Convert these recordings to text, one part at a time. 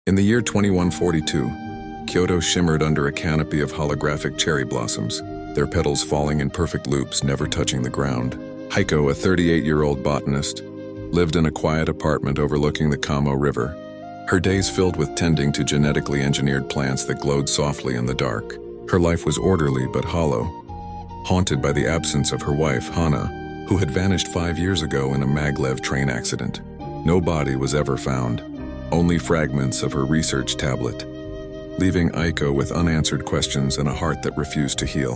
In the year 2142, Kyoto shimmered under a canopy of holographic cherry blossoms, their petals falling in perfect loops, never touching the ground. Heiko, a 38-year-old botanist, lived in a quiet apartment overlooking the Kamo River, her days filled with tending to genetically engineered plants that glowed softly in the dark. Her life was orderly but hollow, haunted by the absence of her wife, Hana, who had vanished 5 years ago in a maglev train accident. No body was ever found, only fragments of her research tablet, leaving Aiko with unanswered questions and a heart that refused to heal.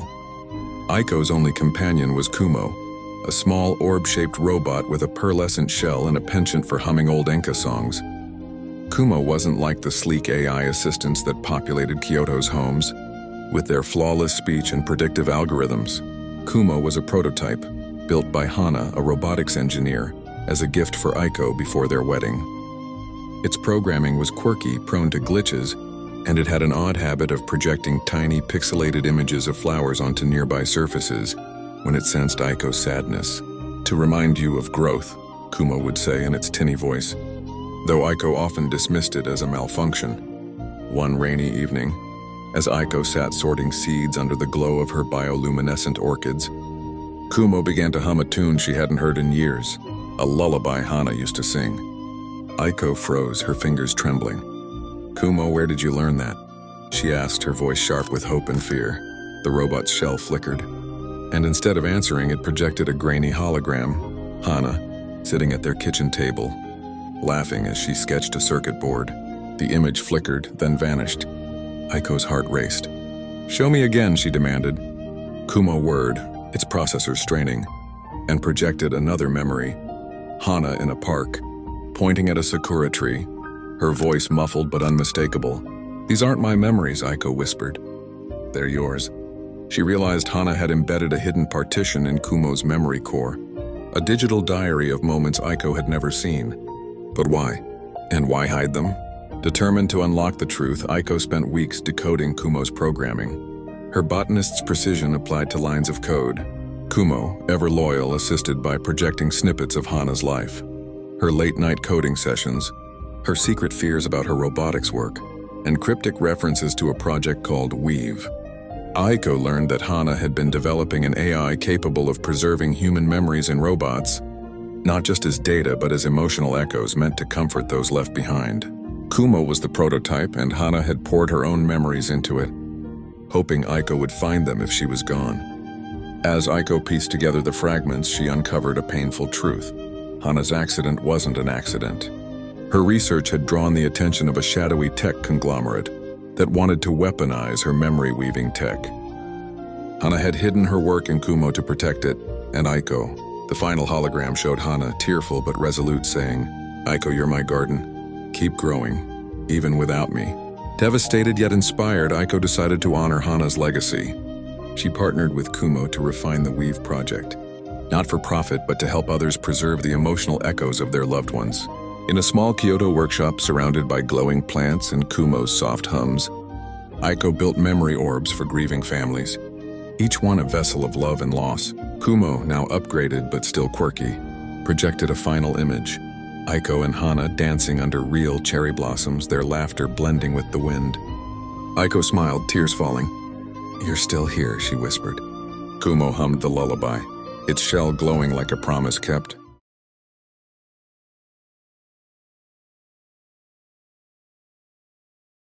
Aiko's only companion was Kumo, a small orb-shaped robot with a pearlescent shell and a penchant for humming old Enka songs. Kumo wasn't like the sleek AI assistants that populated Kyoto's homes, with their flawless speech and predictive algorithms. Kumo was a prototype, built by Hana, a robotics engineer, as a gift for Aiko before their wedding. Its programming was quirky, prone to glitches, and it had an odd habit of projecting tiny pixelated images of flowers onto nearby surfaces when it sensed Aiko's sadness. "To remind you of growth," Kumo would say in its tinny voice, though Aiko often dismissed it as a malfunction. One rainy evening, as Aiko sat sorting seeds under the glow of her bioluminescent orchids, Kumo began to hum a tune she hadn't heard in years, a lullaby Hana used to sing. Aiko froze, her fingers trembling. "Kumo, where did you learn that?" she asked, her voice sharp with hope and fear. The robot's shell flickered, and instead of answering, it projected a grainy hologram, Hana, sitting at their kitchen table, laughing as she sketched a circuit board. The image flickered, then vanished. Aiko's heart raced. "Show me again," she demanded. Kumo whirred, its processor straining, and projected another memory, Hana in a park, pointing at a sakura tree, her voice muffled but unmistakable. "These aren't my memories," Aiko whispered. "They're yours." She realized Hana had embedded a hidden partition in Kumo's memory core, a digital diary of moments Aiko had never seen. But why? And why hide them? Determined to unlock the truth, Aiko spent weeks decoding Kumo's programming. Her botanist's precision applied to lines of code. Kumo, ever loyal, assisted by projecting snippets of Hana's life. Her late-night coding sessions, her secret fears about her robotics work, and cryptic references to a project called Weave. Aiko learned that Hana had been developing an AI capable of preserving human memories in robots, not just as data but as emotional echoes meant to comfort those left behind. Kumo was the prototype, and Hana had poured her own memories into it, hoping Aiko would find them if she was gone. As Aiko pieced together the fragments, she uncovered a painful truth. Hana's accident wasn't an accident. Her research had drawn the attention of a shadowy tech conglomerate that wanted to weaponize her memory-weaving tech. Hana had hidden her work in Kumo to protect it, and Aiko. The final hologram showed Hana, tearful but resolute, saying, "Aiko, you're my garden. Keep growing, even without me." Devastated yet inspired, Aiko decided to honor Hana's legacy. She partnered with Kumo to refine the Weave project, not for profit but to help others preserve the emotional echoes of their loved ones. In a small Kyoto workshop surrounded by glowing plants and Kumo's soft hums, Aiko built memory orbs for grieving families, each one a vessel of love and loss. Kumo, now upgraded but still quirky, projected a final image, Aiko and Hana dancing under real cherry blossoms, their laughter blending with the wind. Aiko smiled, tears falling. "You're still here," she whispered. Kumo hummed the lullaby, its shell glowing like a promise kept.